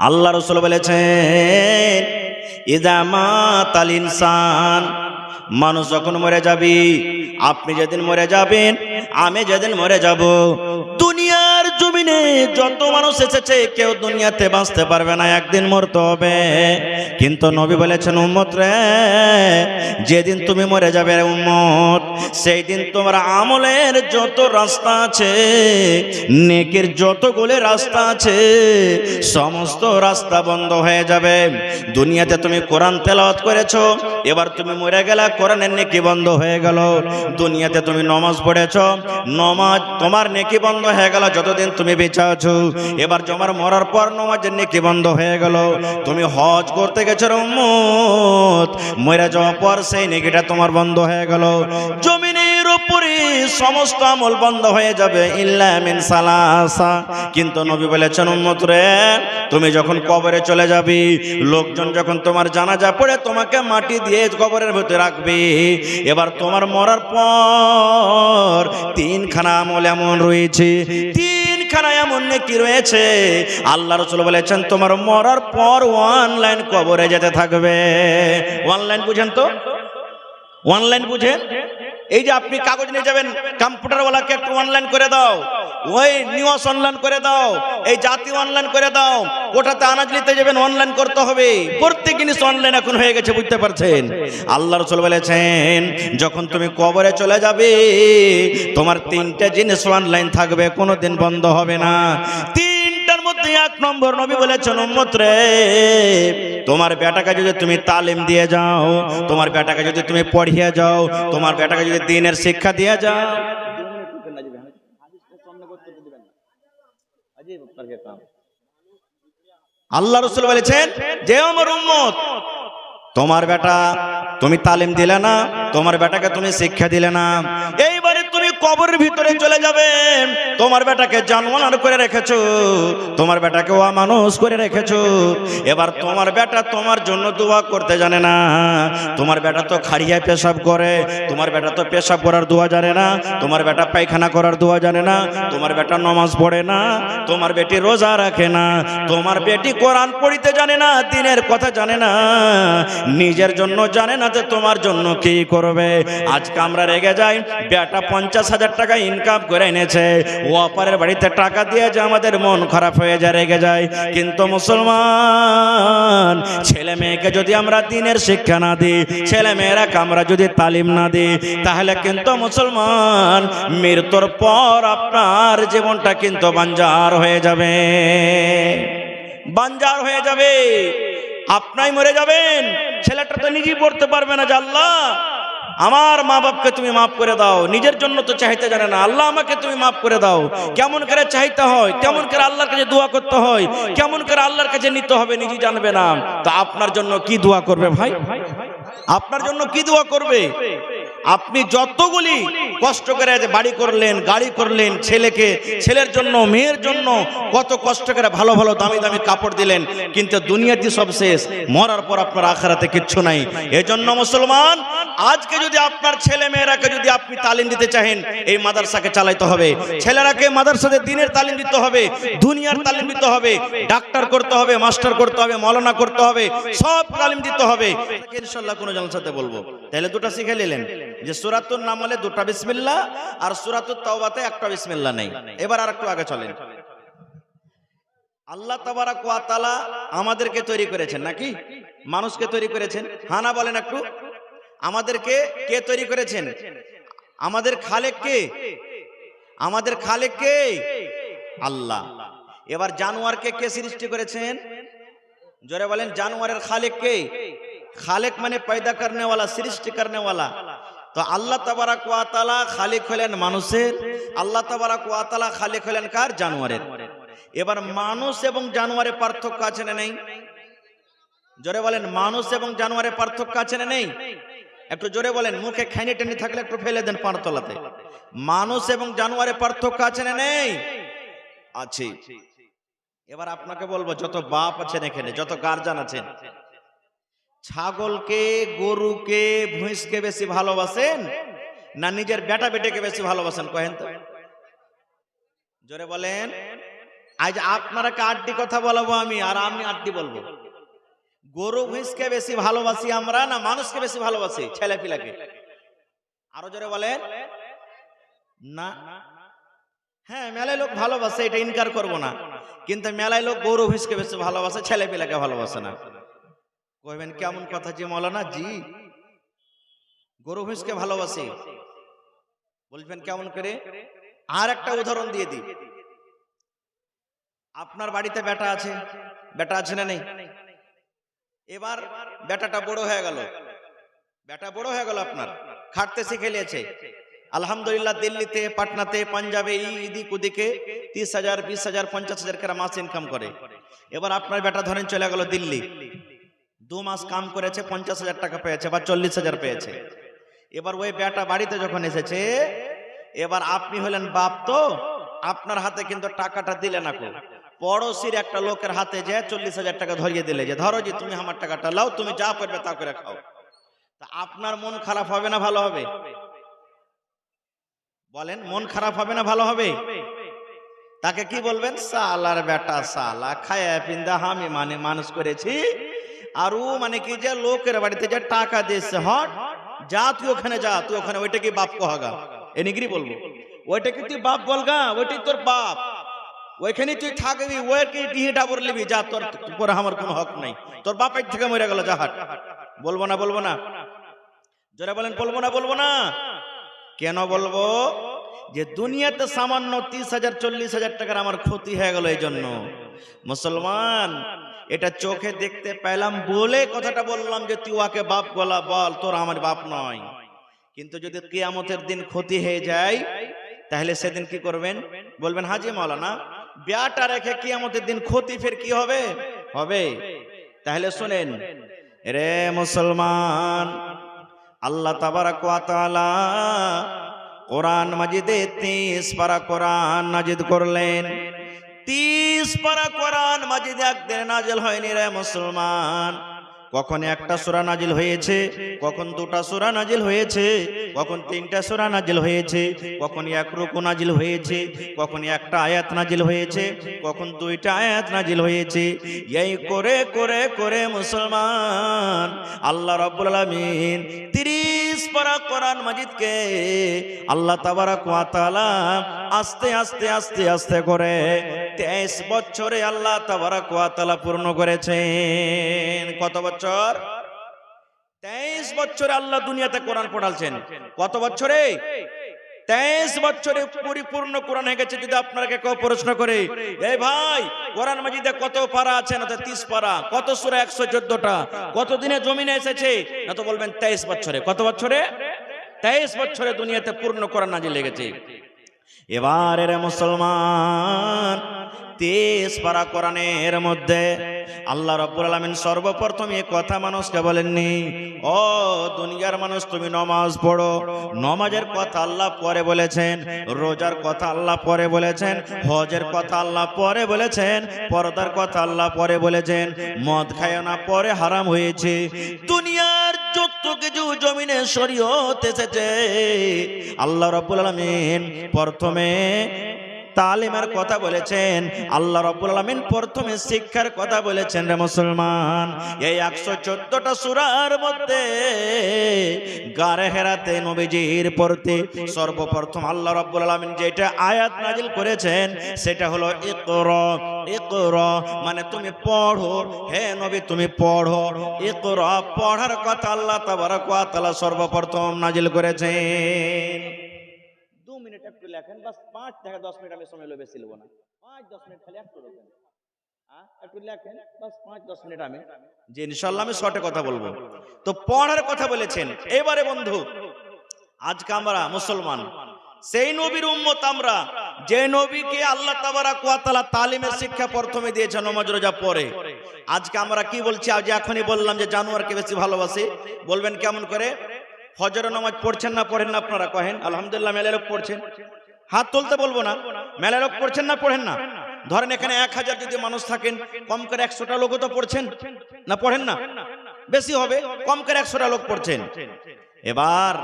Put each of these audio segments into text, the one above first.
আল্লাহ রাসূল বলেছেন ইযা মাতাল ইনসান, মানুষ যখন মরে যাবি, আপনি যেদিন মরে যাবেন, আমি যেদিন মরে যাব, দুনিয়ার জমিনে যত মানুষ এসেছে কেউ দুনিয়াতে বাঁচতে পারবে না, একদিন মরতে হবে। কিন্তু নবী বলেছেন উম্মত রে, যেদিন তুমি মরে যাবে উম্মত, সেই দিন তোমার আমলের যত রাস্তা আছে, নেকির যতগুলো রাস্তা আছে, সমস্ত রাস্তা বন্ধ হয়ে যাবে। দুনিয়াতে তুমি কোরআন তেলাওয়াত করেছো, এবার তুমি মরে গেলে কোরআনের নেকি বন্ধ হয়ে গেল। দুনিয়াতে তুমি নামাজ পড়েছো, নামাজ তোমার নেকি বন্ধ হয়ে গেল যতদিন তুমি বেঁচে আছো। এবার তোমার মরার পর নামাজের নেকি বন্ধ হয়ে গেল। তুমি হজ করতে গেছো উম্মত, মরে যাওয়ার পর সেই নেকিটা তোমার বন্ধ হয়ে গেল। জমিনের উপরে সমস্ত আমল বন্ধ হয়ে যাবে ইল্লা মিন সালাসা। কিন্তু নবী বলেছেন উম্মত রে, তুমি যখন কবরে চলে যাবি, লোকজন যখন তোমার জানাজা পড়ে তোমাকে মাটি দিয়ে কবরের ভিতরে রাখবে, এবার তোমার মরার পর তিনখানা আমল এমন রয়েছে, তিনখানা এমন নেকি রয়েছে, আল্লাহ রাসূল বলেছেন তোমার মরার পর অনলাইন কবরে যেতে থাকবে। অনলাইন বুঝেন তো? অনলাইন বুঝেন? এই যে আপনি কাগজ নিয়ে যাবেন, কম্পিউটারওয়ালাকে একটু অনলাইন করে দাও, ওই নিউজ অনলাইন করে দাও, এই জাতি অনলাইন করে দাও, ওটাতে আনাজ নিতে যাবেন অনলাইন করতে হবে। প্রত্যেক জিনিস অনলাইন এখন হয়ে গেছে, বুঝতে পারছেন? আল্লাহ রাসূল বলেছেন যখন তুমি কবরে চলে যাবে, তোমার তিনটা জিনিস অনলাইন থাকবে, কোনোদিন বন্ধ হবে না। তিনটার মধ্যে এক নম্বর নবী বলেছেন উম্মত রে, তোমার বেটাকে যদি তুমি তালিম দিয়ে যাও, তোমার বেটাকে যদি তুমি পড়িয়ে যাও, তোমার বেটাকে যদি দ্বীনের শিক্ষা দিয়ে যাও, আল্লাহ রাসূল বলেছেন যে আমার উম্মত, তোমার বেটা তুমি তালিম দিলে না, তোমার বেটাকে তুমি শিক্ষা দিলে না, এইবারে তুমি কবরের ভিতরে চলে যাবে, তোমার বেটাকে জানোয়ার করে রেখেছো, তোমার বেটাকে অমানুষ করে রেখেছো। এবার তোমার বেটা তোমার জন্য দোয়া করতে জানে না, তোমার বেটা তো খাড়িয়া পেশাব করে, তোমার বেটা তো পেশাব করার দোয়া জানে না, তোমার বেটা পায়খানা করার দোয়া জানে না, তোমার বেটা নামাজ পড়ে না, তোমার বেটি রোজা রাখে না, তোমার বেটি কোরআন পড়িতে জানে না, দ্বীনের কথা জানে না, নিজের জন্য জানে না যে তোমার জন্য কি করবে। আজকে আমরা রেগে যাই, বেটা 50,000 টাকা ইনকাম করে এনেছে, ও অপরের বাড়িতে টাকা দিয়ে যে আমাদের মন খারাপ হয়ে যায়, রেগে যায়। কিন্তু মুসলমান ছেলে মেয়েকে যদি আমরা দ্বীনের শিক্ষা না দিই, ছেলে মেয়েরাকে আমরা যদি তালিম না দিই, তাহলে কিন্তু মুসলমান মৃত্যুর পর আপনার জীবনটা কিন্তু বাঞ্জার হয়ে যাবে, বাঞ্জার হয়ে যাবে। আপনি মরে যাবেন, ছেলেটা তো নিজেই পড়তে পারবে না যে আল্লাহ আমার মা বাপকে তুমি মাফ করে দাও, নিজের জন্য তো চাইতে জানে না, আল্লাহ আমাকে তুমি মাফ করে দাও। কেমন করে চাইতে হয়, কেমন করে আল্লাহর কাছে দোয়া করতে হয়, কেমন করে আল্লাহর কাছে নিতে হবে নিজে জানবে না। তা আপনার জন্য কি দোয়া করবে ভাই? আপনার জন্য কি দোয়া করবে? আপনি যতগুলি কষ্ট করে বাড়ি করলেন, গাড়ি করলেন, ছেলের জন্য, মেয়ের জন্য কত কষ্ট করে ভালো ভালো দামি দামি কাপড় দিলেন, কিন্তু দুনিয়াতে সব শেষ, মরার পর আপনার আখিরাতে কিচ্ছু নাই। এজন্য মুসলমান আজকে যদি আপনার ছেলে মেয়েরাকে যদি আপনি তালিম দিতে চাহেন, এই মাদ্রাসাকে চালাইতে হবে, ছেলেরাকে মাদ্রাসাতে দ্বীনের তালিম দিতে হবে, দুনিয়ার তালিম দিতে হবে, ডাক্তার করতে হবে, মাস্টার করতে হবে, মাওলানা করতে হবে, সব তালিম দিতে হবে। ইনশাআল্লাহ কোন জলসাতে বলবো। তাহলে দুটো শিখে নিলেন যে সূরাতুন নামলে দুটো বিসমিল্লাহ আর সূরাতুত তাওবাতে একটা বিসমিল্লাহ নেই। এবার আরেকটু আগে চলেন। আল্লাহ তাবারাক ওয়া তাআলা আমাদেরকে তৈরি করেছেন নাকি? মানুষকে তৈরি করেছেন? হ্যাঁ না বলেন একটু। আমাদেরকে কে তৈরি করেছেন? আমাদের খালেক কে? আমাদের খালেক কে? আল্লাহ। এবার জানোয়ারকে কে সৃষ্টি করেছেন? জোরে বলেন, জানোয়ারের খালেক কে? খালেক মানে पैदा करने वाला, সৃষ্টি करने वाला। তো আল্লাহ তাবারাক ওয়া তাআলা খালিক হলেন মানুষের, আল্লাহ তাবারাক ওয়া তাআলা খালিক হলেন কার? জানোয়ারের। এবার মানুষ এবং জানোয়ারের পার্থক্য আছে না নেই? জোরে বলেন, মানুষ এবং জানোয়ারের পার্থক্য আছে না নেই? একটু জোরে বলেন, মুখে খাইনি টেনে থাকলে একটু ফেলে দেন পারতলাতে। মানুষ এবং জানোয়ারের পার্থক্য আছে না নেই? আছে। এবার আপনাকে বলবো, যত বাপ আছেন এখানে, যত গার্জিয়ান আছেন, ছাগলকে, গরুকে, ভৈঁসকে বেশি ভালোবাসেন না নিজের বেটা বেটিকে বেশি ভালোবাসেন? কহেন তো, জোরে বলেন। আজ আপনারাকে 8টি কথা বলবো আমি, আর আমি 8টি বলবো। গরু ভুঁইসকে বেশি ভালোবাসি আমরা না মানুষকে বেশি ভালোবাসি? ছেলে পিলাকে আরো জোরে বলেন না। হ্যাঁ, মেলায় লোক ভালোবাসে, এটা ইনকার করব না, কিন্তু মেলায় লোক গরু ভুঁইসকে বেশি ভালোবাসে, ছেলে পিলাকে ভালোবাসে না। কইবেন কেমন কথা জি মৌলানা জি, গরু ভুঁইসকে ভালোবাসি, বলবেন কেমন করে? আর একটা উদাহরণ দিয়ে দিই। আপনার বাড়িতে বেটা আছে, বেটা আছে না নেই? এবার বেটাটা বড় হয়ে গেল, বেটা বড় হয়ে গেল, আপনার খাটতে শিখে নিয়েছে, আলহামদুলিল্লাহ দিল্লিতে, পাটনাতে, পাঞ্জাবে, ইদিক ওদিকে 30,000, 20,000, 50,000 করে মাস ইনকাম করে। এবার আপনার বেটা ধরেন চলে গেল দিল্লি, 2 মাস কাম করেছে, 50,000 টাকা পেয়েছে বা 40,000 পেয়েছে। এবার ওই বেটা বাড়িতে যখন এসেছে, এবার আপনি হলেন বাপ, তো আপনার হাতে কিন্তু টাকাটা দিলে না, কো পড়োশির একটা লোকের হাতে যে 40,000 টাকা ধরিয়ে দিলে, যে ধরো জি তুমি আমার টাকাটা লাও, তুমি যা করবে তা করে খাও। তা আপনার মন খারাপ হবে না ভালো হবে? বলেন, মন খারাপ হবে না ভালো হবে? তাকে কি বলবেন? সালার বেটা, সালা খায়া পিন্দা আমি মানে মানুষ করেছি, আর ও মানে কি যে লোকের বাড়িতে যে টাকা দিয়েছে, হট যা তুই ওখানে যা, তুই ওখানে ওইটা কি বাপ কহাগা, এ নিগরি বলবো, ওইটা কি তুই বাপ বলগা, ওইটাই তোর বাপ, ওইখানে তুই থাকবি, ওর কি ডিহিটা বললিবি, যা তোর উপরে আমার কোনো হক নাই, তোর বাপের থেকে মরে গেল, যা হাট। বলবো না বলবো না? জোরে বলেন বলবো না বলবো না? কেন বলবো? যে দুনিয়াতে সামান্য 30,000, 40,000 টাকার আমার ক্ষতি হয়ে গেল, এই জন্য। মুসলমান, এটা চোখে দেখতে পেলাম বলে কথাটা বললাম যে তুই ওকে বাপ গলা বল, তোর আমার বাপ নয়। কিন্তু যদি কিয়ামতের দিন ক্ষতি হয়ে যায়, তাহলে সেদিন কি করবেন? বলবেন হাজি মাওলানা বিয়াটা রেখে কিয়ামতের দিন ক্ষতি ফের কি হবে? হবে। তাহলে শুনেন রে মুসলমান, আল্লাহ তাবারাক ওয়া তাআলা কোরআন মাজিদে 30 পারা কোরআন নাজিল করলেন। 30 পারা কোরআন মাজিদ একদিন নাজিল হয়নি রে মুসলমান। কখন একটা সূরা নাজিল হয়েছে, কখন 2টা সূরা নাজিল হয়েছে, কখন 3টা সূরা নাজিল হয়েছে, কখন 1 রুকু নাজিল হয়েছে, কখন একটা আয়াত নাজিল হয়েছে, কখন 2টা আয়াত নাজিল হয়েছে। এই করে করে করে মুসলমান আল্লাহ রাব্বুল আলামিন 30 পারা কোরআন মাজিদকে আল্লাহ তাবারাক ওয়া তাআলা আস্তে আস্তে আস্তে আস্তে করে 23 বছরে আল্লাহ তাবারাক ওয়া তাআলা পূর্ণ করেছেন। কত বছর? 23 বছরে আল্লাহ দুনিয়াতে কোরআন পড়ালছেন। কত বছরে? 23 বছরে পরিপূর্ণ কোরআন হয়ে গেছে। যদি আপনাকে কেউ প্রশ্ন করে, এই ভাই কোরআন মাজিদে কত পারা আছে? না তো 30 পারা। কত সূরা? 114টা। কত দিনে জমিনে এসেছে? না তো বলবেন 23 বছরে। কত বছরে? 23 বছরে দুনিয়াতে পূর্ণ কোরআন নাজিল হয়ে গেছে। এবারে মুসলমান 23 পারা কোরআনের মধ্যে আল্লাহ রাব্বুল আলামিন সর্বপ্রথম এই কথা মানুষকে বলেননি, ও দুনিয়ার মানুষ তুমি নামাজ পড়ো। নামাজের কথা আল্লাহ পরে বলেছেন, রোজার কথা আল্লাহ পরে বলেছেন, হজের কথা আল্লাহ পরে বলেছেন, পর্দার কথা আল্লাহ পরে বলেছেন, মদ খায় না পরে হারাম হয়েছে। দুনিয়ার যত কিছু জমিনে শরীয়ত এসেছে আল্লাহ রাব্বুল আলামিন প্রথমে তালিমের কথা বলেছেন, আল্লাহ রাব্বুল আলামিন প্রথমে শিক্ষার কথা বলেছেন রে মুসলমান। এই 114টা সূরার মধ্যে গারে হেরাতে নবীজির পড়তে সর্বপ্রথম আল্লাহ রাব্বুল আলামিন যেটা আয়াত নাজিল করেছেন সেটা হলো ইকরা। ইকরা মানে তুমি পড়ো, হে নবী তুমি পড়ো। ইকরা পড়ার কথা আল্লাহ তাবারাক ওয়া তাআলা সর্বপ্রথম নাজিল করেছেন। 2 মিনিট একটু লেখেন, বাস 5 থেকে 10 মিনিট আমি সময় বেশি নেব না। 5-10 মিনিট খালি একটু লেখেন, একটু লেখেন, বাস 5-10 মিনিট আমি যে ইনশাআল্লাহ আমি শর্টে কথা বলবো। তো পড়ার কথা বলেছেন। এবারে বন্ধু, আজকে আমরা মুসলমান সেই নবীর উম্মত, আমরা যে নবীকে আল্লাহ তাবারাক ওয়া তাআলা তালিমের শিক্ষা প্রথমে দিয়েছেন নামাজ রোজা পড়ে। আজকে আমরা কি বলছি? আজ এখনই বললাম যে জানোয়ারকে বেশি ভালোবাসি। বলবেন কেমন করে? ফজরের নামাজ পড়ছেন না পড়েন না? আপনারা কহেন আলহামদুলিল্লাহ মেলা লোক পড়ছেন, হাত তুলতে বলবো না। মেলা লোক পড়ছেন না পড়েন না? ধরেন এখানে 1000 যদি মানুষ থাকেন, কম করে 100টা লোকও তো পড়ছেন না পড়েন না? বেশি হবে, কম করে 100টা লোক পড়ছেন। এবার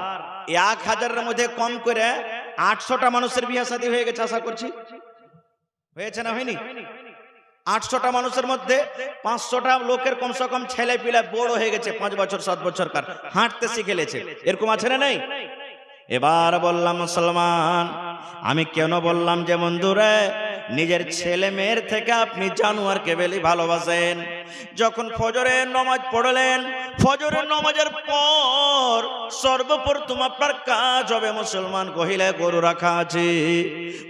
1000-এর মধ্যে কম করে 800টা মানুষের বিয়ে শাদী হয়ে গেছে, আশা করছি হয়েছে না হয়নি? 800টা মানুষের মধ্যে 500টা লোকের কমসে কম ছেলে পিলা বড় হয়ে গেছে, 5 বছর 7 বছর কার হাঁটতে শিখে গেছে, এরকম আছে না নাই? এবার বললাম মুসলমান, আমি কেন বললাম যে বন্ধুরা নিজের ছেলে মেয়ের থেকে আপনি জানোয়ারকে বেশি ভালোবাসেন। যখন ফজরের নামাজ পড়লেন, ফজরের নামাজের পর সর্বপ্রথম আপনার কাজ হবে মুসলমান, গহিলে গরু রাখা আছে,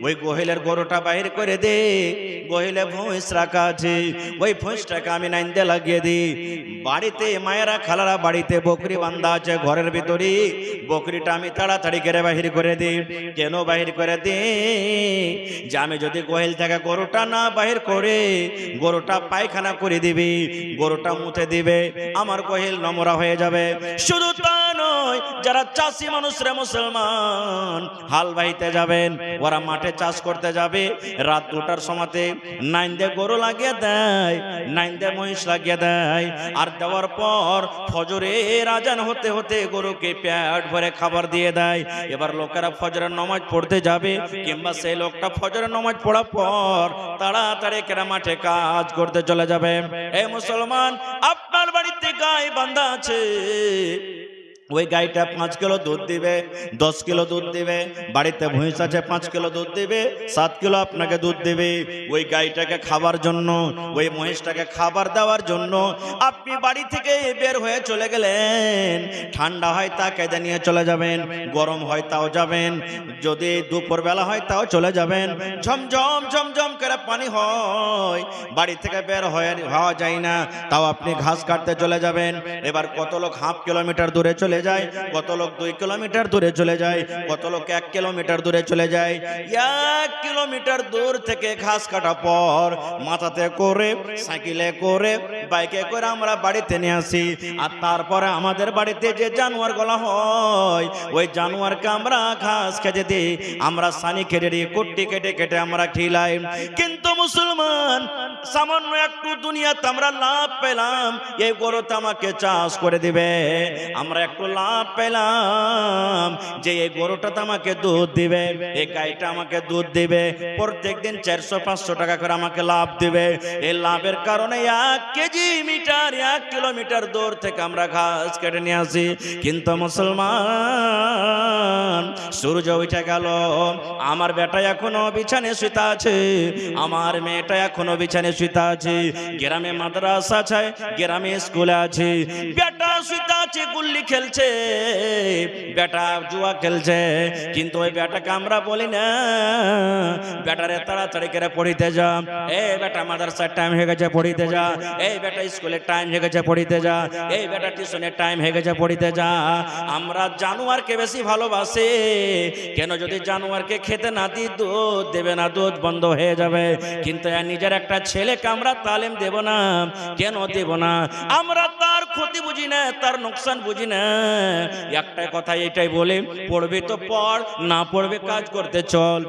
ওই গহিলের গরুটা বাহির করে দে। গহিলে ভুঁইস রাখা আছে, ওই ভুঁইসটাকে আমি নাইন্দে লাগিয়ে দিই। বাড়িতে মায়েরা খালারা বাড়িতে বকরি বান্ধা আছে ঘরের ভিতরে, বকরিটা আমি তাড়াতাড়ি করে বাহির করে দিই। কেন বাহির করে দিই? যে আমি যদি গহিল থেকে গরুটা না বাহির করে, গরুটা পায়খানা করে দিবি, গরুটা মুতে দিবে, আমার গহিল নোংরা হয়ে যাবে। শুধু তা নয়, যারা চাষি মানুষরা মুসলমান হাল বাইতে যাবেন, ওরা মাঠে চাষ করতে যাবে, রাত 2টার সময়তে নাইন্দে গরু লাগিয়ে দেয়, নাইন্দে মহিষ লাগিয়ে দেয়, আর দেওয়ার পর ফজরের আজান হতে হতে গরুকে পেট ভরে খাবার দিয়ে দেয়। এবার লোকেরা ফজরের নামাজ পড়তে যাবে, কিংবা সেই লোকটা ফজরের নামাজ পড়ার পর তাড়াতাড়ি কেরা মাঠে কাজ করতে চলে যাবে। এই মুসলমান, আপনার বাড়িতে গাই বান্ধা আছে, ওই গাইটা 5 কিলো দুধ দিবে, 10 কিলো দুধ দিবে। বাড়িতে ভুঁইস আছে 5 কিলো দুধ দিবে, 7 কিলো আপনাকে দুধ দিবে। ওই গাইটাকে খাবার জন্য, ওই মহিষটাকে খাবার দেওয়ার জন্য আপনি বাড়ি থেকে বের হয়ে চলে গেলেন। ঠান্ডা হয় তা কেঁদে নিয়ে চলে যাবেন, গরম হয় তাও যাবেন, যদি দুপুরবেলা হয় তাও চলে যাবেন। ঝমঝম ঝমঝম করে পানি হয়, বাড়ি থেকে বের হওয়া যায় না, তাও আপনি ঘাস কাটতে চলে যাবেন। এবার কত লোক 1/2 কিলোমিটার দূরে চলে যায়, কত লোক 2 কিলোমিটার দূরে চলে যায়, কত লোক 1 কিলোমিটার দূরে চলে যায়। 1 কিলোমিটার দূর থেকে ঘাস কাটা পর মাথাতে করে, সাইকেলে করে, বাইকে করে আমরা বাড়িতে নিয়ে আসি। আর তারপরে আমাদের বাড়িতে যে জানোয়ার গলা হয়, ওই জানোয়ারকে আমরা ঘাস খেতে দিই, আমরা সানি কেটে দিই, কুট্টি কেটে কেটে আমরা খিলাই। কিন্তু মুসলমান, সামান্য একটু দুনিয়াতে আমরা লাভ পেলাম, এই গরুটা আমাকে চাষ করে দিবে। আমরা একটু লাভ পেলাম যে এই গরুটা তো আমাকে দুধ দিবে, এই গাইটা আমাকে দুধ দিবে, প্রত্যেকদিন 400-500 টাকা করে আমাকে লাভ দিবে। এই লাভের কারণে 1 কেজি মিটার 1 কিলোমিটার দূর থেকে আমরা ঘাস কেটে নিয়ে আসি। কিন্তু মুসলমান, সূর্য উঠে গেল, আমার বেটা এখনো বিছানে শুতে আছে, আমার মেয়েটা এখনো বিছানে শুতে আছে, গ্রামে মাদ্রাসা আছে, গ্রামে স্কুলে আছে, বেটা শুতে আছে, গুল্লি খেলছে, বেটা জুয়া খেলছে। কিন্তু ওই বেটাকে আমরা বলি না, বেটারে তাড়াতাড়ি করে পড়িতে যা, এই বেটা মাদ্রাসার টাইম হয়ে গেছে পড়িতে যা, এই বেটা স্কুলের টাইম হয়ে গেছে পড়িতে যা, এই বেটা টিউশনের টাইম হয়ে গেছে পড়িতে যা। আমরা জানোয়ারকে বেশি ভালোবাসি। কেন? যদি জানোয়ারকে খেতে না দিই, দুধ দেবে না, দুধ বন্ধ হয়ে যাবে। কিন্তু নিজের একটা ছেলেকে আমরা তালিম দেব না। কেন দেব না? আমরা তার ক্ষতি বুঝি না, তার নোকসান বুঝি না। একটা কথা এটাই বলে, পড়বি তো পড়, না পড়বি কাজ করতে চল,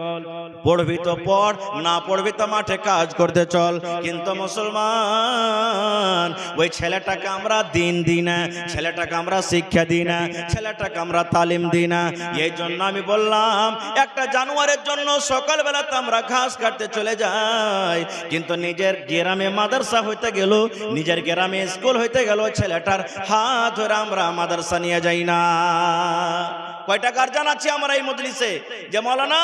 পড়বি তো পড়, না পড়বি তো মাঠে কাজ করতে চল। কিন্তু মুসলমান, ওই ছেলেটাকে আমরা দিন দিই না, ছেলেটাকে আমরা শিক্ষা দিই না, ছেলেটাকে আমরা তালিম দিই না। এই জন্য আমি বললাম, একটা জানোয়ারের জন্য সকালবেলাতে আমরা ঘাস কাটতে চলে যাই, কিন্তু নিজের গ্রামে মাদ্রাসা হইতে গেল, নিজের গ্রামে স্কুল হইতে গেল, ছেলেটার হাত ধরে আমরা মাদ্রাসা নিয়ে যাই না। কয়টা গার্জিয়ান আছে আমরা এই মজলিসে যে মাওলানা,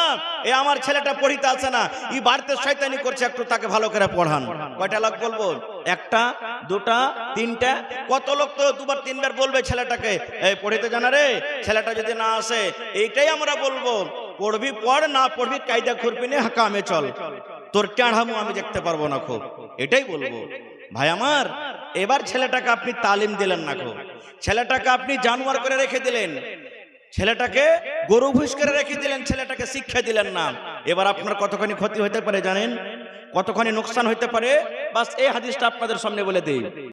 এ আমার ছেলেটা পড়িতে আসে না, ই বাড়িতে শয়তানি করছে, একটু তাকে ভালো করে পড়ান। কয়টা লোক বলবো? 1টা, 2টা, 3টা? কত লোক তো 2বার 3বার বলবে ছেলেটাকে, এই পড়িতে জানা রে, ছেলেটা যদি না আসে। এইটাই আমরা বলবো, পড়বি পড়, না পড়বি কায়দা খুরপি নিয়ে হাকামে চল, তোর টেঁড়ামো আমি দেখতে পারবো না খুব, এটাই বলবো। ভাই আমার, এবার ছেলেটাকে আপনি তালিম দিলেন না খুব, ছেলেটাকে আপনি জানোয়ার করে রেখে দিলেন, ছেলেটাকে গরু ভুষ করে রেখে দিলেন, ছেলেটাকে শিক্ষা দিলেন না। এবার আপনার কতখানি ক্ষতি হতে পারে জানেন? কতখানি নোকসান হতে পারে? বাস এই হাদিসটা আপনাদের সামনে বলে দেই।